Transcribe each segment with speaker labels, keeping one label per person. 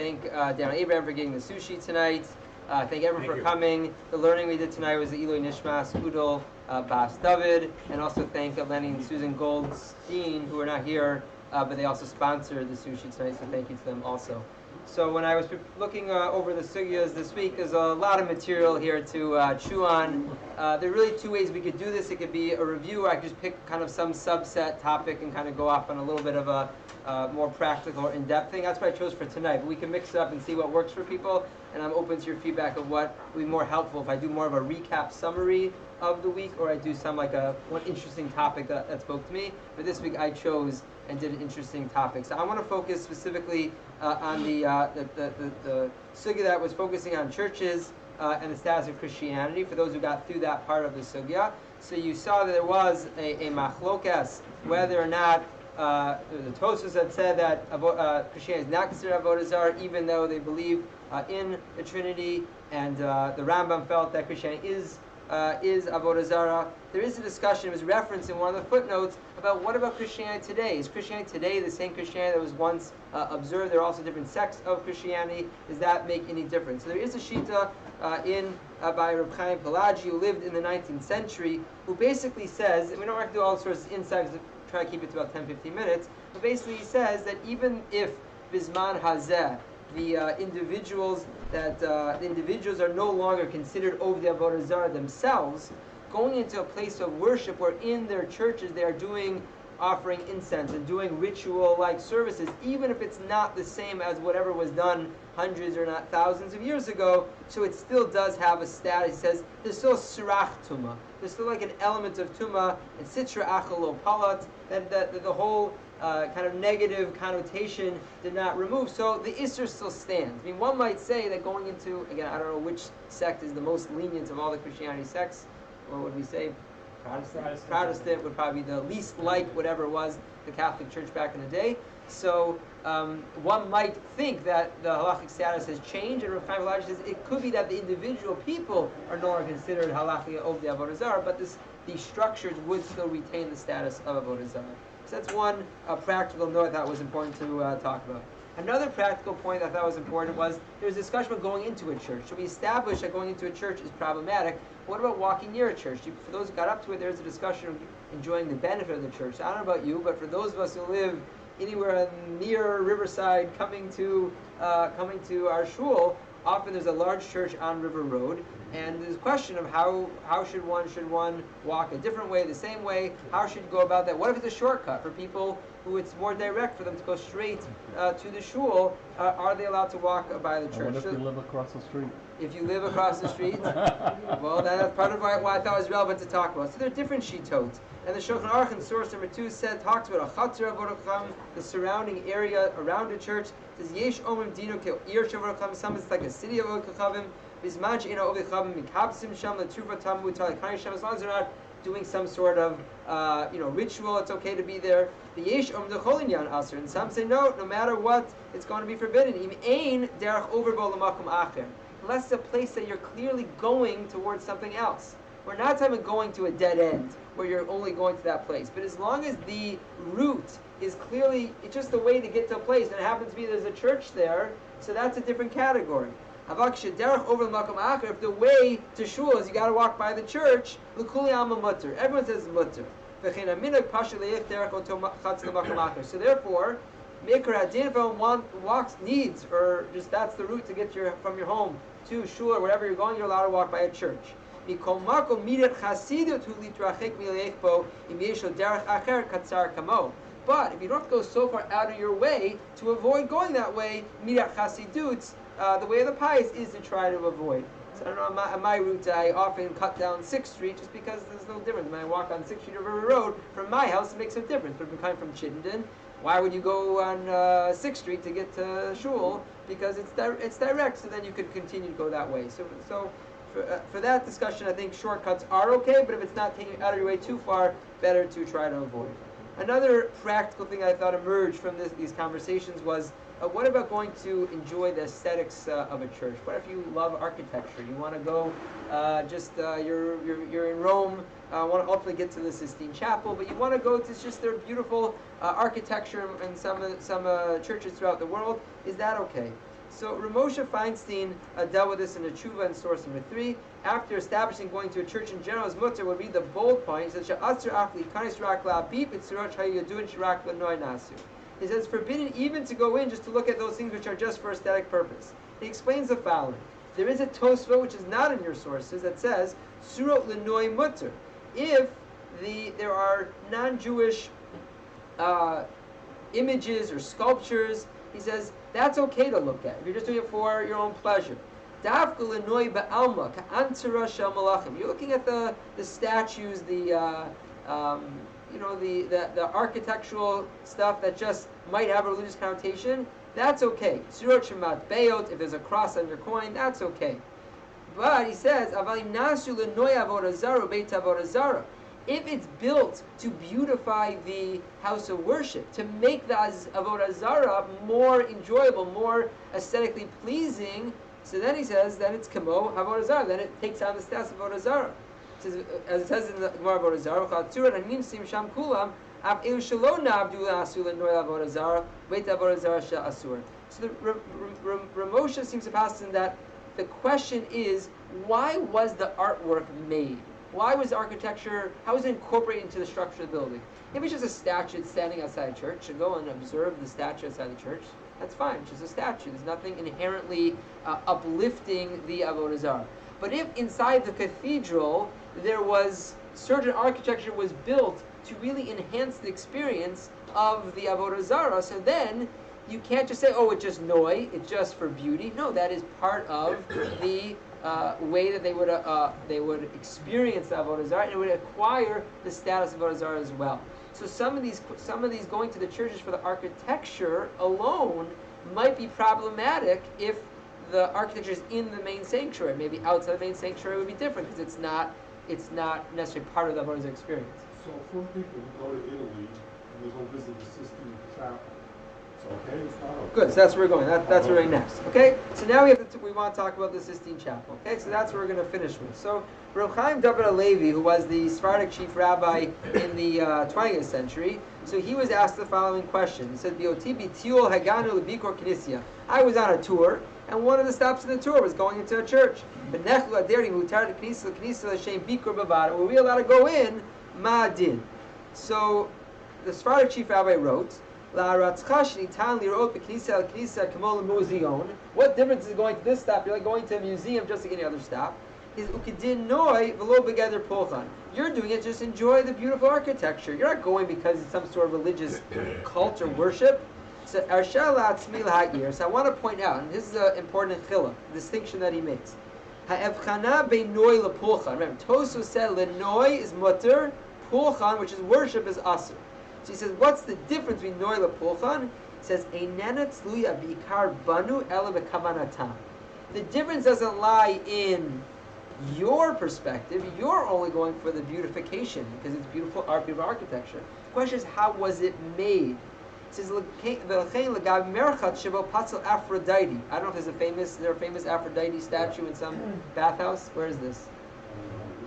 Speaker 1: thank Dan Abraham for getting the sushi tonight. Thank everyone for coming. The learning we did tonight was the Eloi Nishmas Udal Bas David, and also thank Lenny and Susan Goldstein, who are not here, but they also sponsored the sushi tonight, so thank you to them also. So when I was looking over the sugyas this week, there's a lot of material here to chew on. There are really two ways we could do this. It could be a review. I could just pick kind of some subset topic and kind of go off on a little bit of a more practical or in-depth thing. That's what I chose for tonight. But we can mix it up and see what works for people. And I'm open to your feedback of what would be more helpful if I do more of a recap summary of the week, or I do some like one interesting topic that spoke to me. But this week I chose and did an interesting topic. So I want to focus specifically on the sugya that was focusing on churches and the status of Christianity, for those who got through that part of the sugya. So you saw that there was a machlokas, whether or not the Tosfos had said that Christianity is not considered Avodah Zara, even though they believe in the Trinity, and the Rambam felt that Christianity is Avodah Zara. There is a discussion, it was referenced in one of the footnotes, about what about Christianity today? Is Christianity today the same Christianity that was once observed? There are also different sects of Christianity. Does that make any difference? So there is a shita by Reb Chaim Pelagi, who lived in the 19th century, who basically says, and we don't have to do all sorts of insights, try to keep it to about 10-15 minutes, but basically he says that even if Bisman Hazeh, the individuals are no longer considered over the Avodah Zarah themselves, going into a place of worship where in their churches they are offering incense and doing ritual-like services, even if it's not the same as whatever was done hundreds or not thousands of years ago, so it still does have a status. He says there's still sirach tumah. There's still like an element of tumah and sitra achalo palat that the whole kind of negative connotation did not remove. So the Isser still stands. I mean, one might say that going into, again, I don't know which sect is the most lenient of all the Christianity sects. What would we say? Protestant would probably be the least like whatever it was the Catholic Church back in the day. So one might think that the halachic status has changed, and Rav Chaim Pelagi says it could be that the individual people are no longer considered halachic of the Avodah Zarah, but these structures would still retain the status of Avodah Zarah. So that's one practical note I thought was important to talk about. Another practical point I thought was important was there was discussion about going into a church. So we established that going into a church is problematic. What about walking near a church? For those who got up to it, there's a discussion of enjoying the benefit of the church. So I don't know about you, but for those of us who live anywhere near Riverside, coming to our shul, often there's a large church on River Road, and there's a question of how should one walk a different way, the same way? How should you go about that? What if it's a shortcut for people who it's more direct for them to go straight to the shul? Are they allowed to walk by the church?
Speaker 2: What if you live across the street?
Speaker 1: If you live across the street, well, that's part of why I thought it was relevant to talk about. So there are different shitot. And the Shulchan Aruch in source number 2 talks about a chatzar avodah chacham, the surrounding area around a church. It says yesh omim dino ke'ir avodah chacham. Some it's like a city of avodah chachamim. Bisman she'ena avodah chachamim mikabsim sham le'Tzurba tamu talekani sham. As long as they're not doing some sort of ritual, it's okay to be there. The yesh omim decholin yan aser. And some say no matter what, it's going to be forbidden. Im ein derech overbo l'makom acher. Unless it's a place that you're clearly going towards something else. We're not talking about going to a dead end where you're only going to that place. But as long as the route is clearly, it's just a way to get to a place, and it happens to be there's a church there, so that's a different category. If the way to shul is you got to walk by the church, everyone says mutter. So therefore, needs, or just that's the route to get from your home to shul or wherever you're going, you're allowed to walk by a church. But if you don't have to go so far out of your way to avoid going that way, the way of the pious is to try to avoid. So I don't know, on my route, I often cut down 6th Street just because there's no difference. When I walk on 6th Street or River Road, from my house, it makes a difference. But if you're coming from Chittenden, why would you go on 6th Street to get to shul? Because it's direct, so then you could continue to go that way. So for that discussion, I think shortcuts are okay, but if it's not taking it out of your way too far, better to try to avoid. Another practical thing I thought emerged from these conversations was, what about going to enjoy the aesthetics of a church? What if you love architecture? You want to go, you're in Rome, want to ultimately get to the Sistine Chapel, but you want to go to just their beautiful architecture in some churches throughout the world. Is that okay? So Ramosha Feinstein dealt with this in the Tshuva in source number 3. After establishing going to a church in general as mutter, would read the bold point. He says, he says, forbidden even to go in just to look at those things which are just for aesthetic purpose. He explains the following. There is a Tosfot, which is not in your sources, that says, surot l'noi mutter. If there are non-Jewish images or sculptures, he says, that's okay to look at. If you're just doing it for your own pleasure. You're looking at the statues, the architectural stuff that just might have a religious connotation. That's okay. If there's a cross on your coin, that's okay. But he says, if it's built to beautify the house of worship, to make the Avodah Zara more enjoyable, more aesthetically pleasing, so then he says, then it's Kamo Avodah Zara, then it takes on the status of Avodah Zara. As it says in the Gemara Avodah Zara, so the Ramosha seems to pass in that the question is, why was the artwork made? Why was architecture, how was it incorporated into the structure of the building? If it's just a statue standing outside a church, should go and observe the statue outside the church, that's fine, it's just a statue. There's nothing inherently uplifting the Avodah Zarah. But if inside the cathedral there was, certain architecture was built to really enhance the experience of the Avodah Zarah, so then you can't just say, oh, it's just noi, it's just for beauty. No, that is part of the way that they would experience the Avodah Zarah, and it would acquire the status of Avodah Zarah as well. So some of these going to the churches for the architecture alone might be problematic if the architecture is in the main sanctuary. Maybe outside the main sanctuary would be different because it's not necessarily part of the Avodah Zarah experience.
Speaker 2: So for people who go to Italy and they go visit the Sistine Chapel, okay, it's not okay.
Speaker 1: Good, so that's where we're going. That's where we're going next. Okay, so now we want to talk about the Sistine Chapel. Okay, so that's what we're going to finish with. So Reb Chaim David Halevi, who was the Sephardic chief rabbi in the 20th century, so he was asked the following question. He said, I was on a tour, and one of the stops in the tour was going into a church. Were we allowed to go in? Ma din. So the Sephardic chief rabbi wrote, what difference is going to this stop? You're like going to a museum just like any other stop. You're doing it just enjoy the beautiful architecture. You're not going because it's some sort of religious cult or worship. So I want to point out, and this is an important distinction that he makes. Remember, Tosu said lenoi is mutter, pulchan, which is worship, is asur. So he says, what's the difference between noi la pulchan? He says, einena tzluya b'ikar banu ela b'kavanatam. The difference doesn't lie in your perspective. You're only going for the beautification because it's beautiful architecture. The question is, how was it made? It says, Aphrodite. I don't know if is there a famous Aphrodite statue in some bathhouse? Where is this?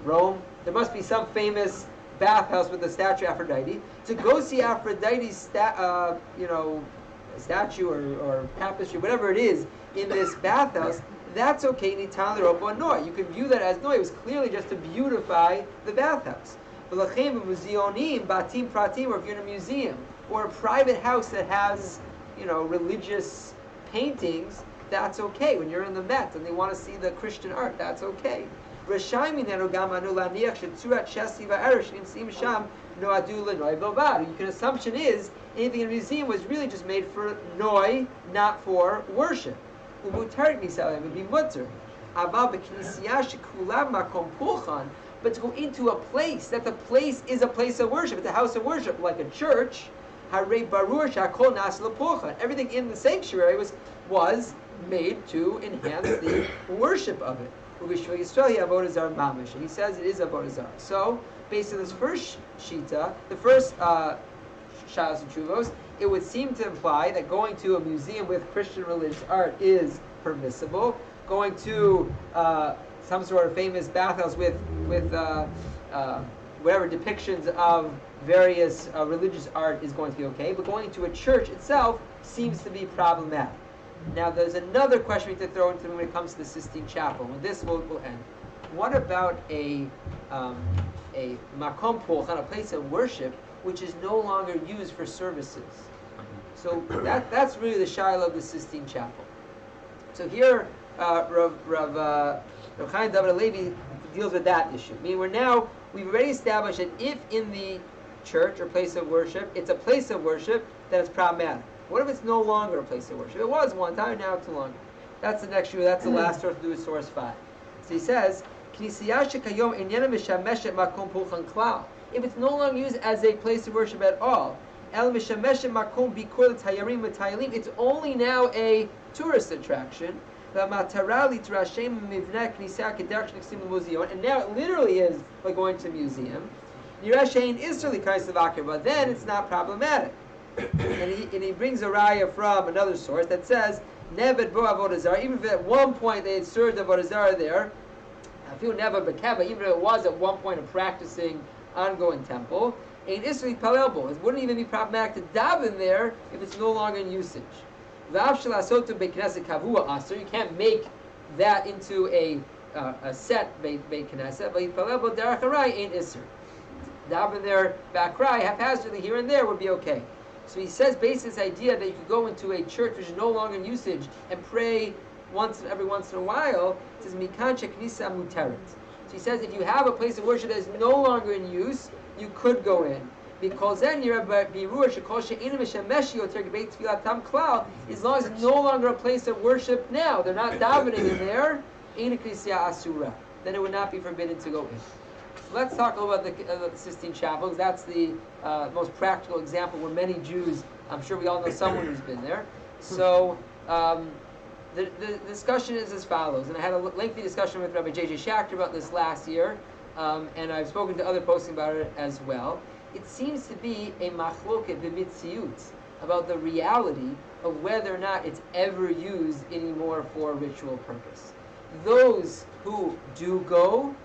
Speaker 1: Rome? There must be some famous bathhouse with the statue of Aphrodite. To go see Aphrodite's statue or tapestry, whatever it is, in this bathhouse, that's okay. You can view that as no. It was clearly just to beautify the bathhouse. Or if you're in a museum or a private house that has, religious paintings, that's okay. When you're in the Met and they want to see the Christian art, that's okay. The assumption is anything in a museum was really just made for noi, not for worship. It would be mutter. But to go into a place, that the place is a place of worship, it's a house of worship, like a church. Everything in the sanctuary was made to enhance the worship of it. And he says it is Avodah Zarah. So, based on this first shita, the first Shalos and Chuvos, it would seem to imply that going to a museum with Christian religious art is permissible. Going to some sort of famous bathhouse with whatever depictions of various religious art is going to be okay. But going to a church itself seems to be problematic. Now there's another question we have to throw into when it comes to the Sistine Chapel. With this will end. What about a makom pulchan, a place of worship, which is no longer used for services? So that's really the shiloh of the Sistine Chapel. So here, Rav Chaim David Levi deals with that issue. I mean, we've already established that if in the church or place of worship, it's a place of worship, then it's problematic. What if it's no longer a place of worship? It was one time, now it's no longer. That's the next issue. That's the last source to do with source 5. So he says, if it's no longer used as a place of worship at all, it's only now a tourist attraction. And now it literally is like going to a museum. But then it's not problematic. and he brings a raya from another source that says, Neved bo Avodah Zara, even if at one point they had served Avodah Zara there, I feel never bekeva, even if it was at one point a practicing ongoing temple, ein isri palelbo. It wouldn't even be problematic to daven there if it's no longer in usage. V'av shelasotu bekneset kavua aser. You can't make that into a set beit knesset, but palelbo derech harai ein isri. Daven there bakrai haphazardly here and there would be okay. So he says, based on this idea that you could go into a church which is no longer in usage and pray every once in a while, it says mikancha knisa muteret. So he says, if you have a place of worship that is no longer in use, you could go in. Because then you're as long as it's no longer a place of worship now, they're not davening in there, then it would not be forbidden to go in. Let's talk a little about the Sistine Chapel. That's the most practical example where many Jews, I'm sure we all know someone who's been there. So the discussion is as follows, and I had a lengthy discussion with Rabbi J.J. Schachter about this last year, and I've spoken to other posting about it as well. It seems to be a machloket b'mitziut about the reality of whether or not it's ever used anymore for ritual purpose. Those who do go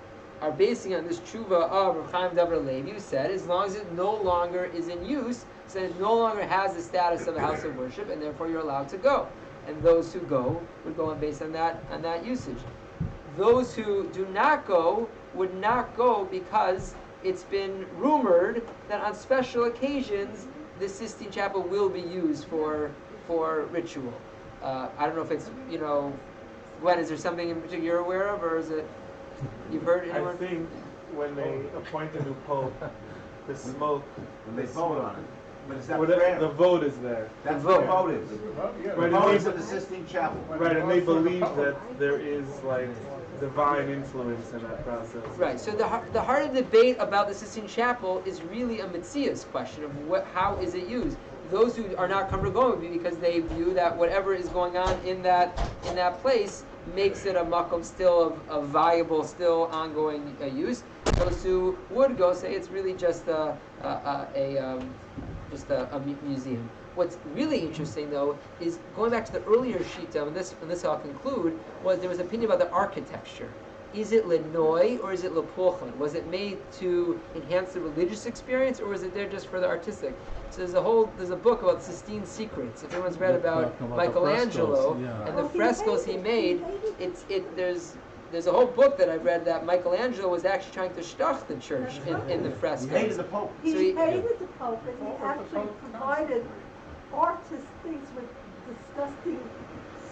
Speaker 1: are basing on this tshuva of Rav Chaim David Levi, who said as long as it no longer is in use, so it no longer has the status of a house of worship, and therefore you're allowed to go. And those who go would go on based on that usage. Those who do not go would not go because it's been rumored that on special occasions the Sistine Chapel will be used for ritual. I don't know if it's, Gwen, is there something in particular you're aware of, or is it you've heard anyone?
Speaker 3: I think when they appoint a new pope, the smoke,
Speaker 4: when they vote on it. But is that
Speaker 3: the vote is there.
Speaker 4: That's what the vote is.
Speaker 2: Yeah,
Speaker 4: The vote is at the Sistine Chapel.
Speaker 3: Right, and they believe that there is like divine influence in that process.
Speaker 1: Right. So the heart of the debate about the Sistine Chapel is really a Metzias question of how is it used. Those who are not comfortable going with me because they view that whatever is going on in that place makes it a makom still of viable, still ongoing use. Those who would go say it's really just a museum. What's really interesting, though, is going back to the earlier shita, and this I'll conclude, was there was an opinion about the architecture. Is it lenoi or is it lepulchan? Was it made to enhance the religious experience, or was it there just for the artistic? So there's a book about Sistine Secrets. If anyone's read about Michelangelo and the frescoes he made, there's a whole book that I've read that Michelangelo was actually trying to shtach the church in the frescoes.
Speaker 4: He hated the Pope.
Speaker 5: He hated the Pope, and he actually provided artist things with disgusting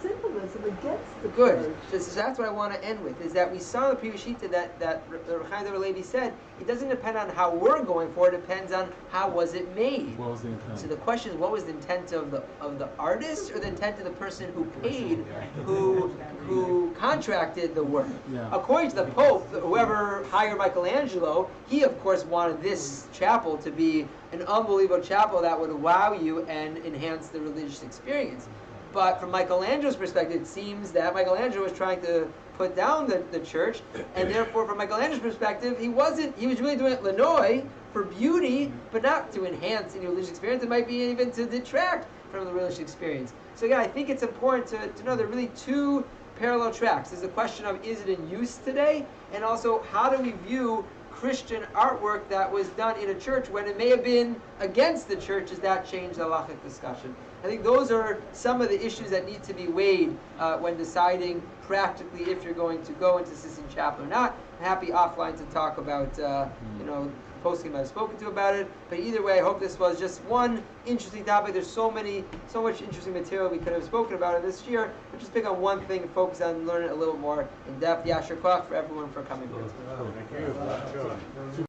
Speaker 5: symbolism against the
Speaker 1: Good.
Speaker 5: church.
Speaker 1: So that's what I want to end with, is that we saw in the previous shita that Rav Chaim David Levi said, it doesn't depend on how we're going for it, depends on how was it made.
Speaker 6: What was the intent?
Speaker 1: So the question is, what was the intent of the artist, or the intent of the person who paid, who contracted the work?
Speaker 6: Yeah.
Speaker 1: According to the Pope, whoever hired Michelangelo, he of course wanted this chapel to be an unbelievable chapel that would wow you and enhance the religious experience. But from Michelangelo's perspective, it seems that Michelangelo was trying to put down the church, and therefore from Michelangelo's perspective, he was really doing it lenoi for beauty, but not to enhance any religious experience. It might be even to detract from the religious experience. So again, I think it's important to know there are really two parallel tracks. There's the question of, is it in use today? And also, how do we view Christian artwork that was done in a church when it may have been against the church? Does that change the halachic discussion? I think those are some of the issues that need to be weighed when deciding practically if you're going to go into Sistine Chapel or not. I'm happy offline to talk about, posting I've spoken to about it. But either way, I hope this was just one interesting topic. There's so much interesting material we could have spoken about it this year. But just pick on one thing and focus on learning it a little more in depth. Yasher Koach for everyone for coming.
Speaker 3: Thank you.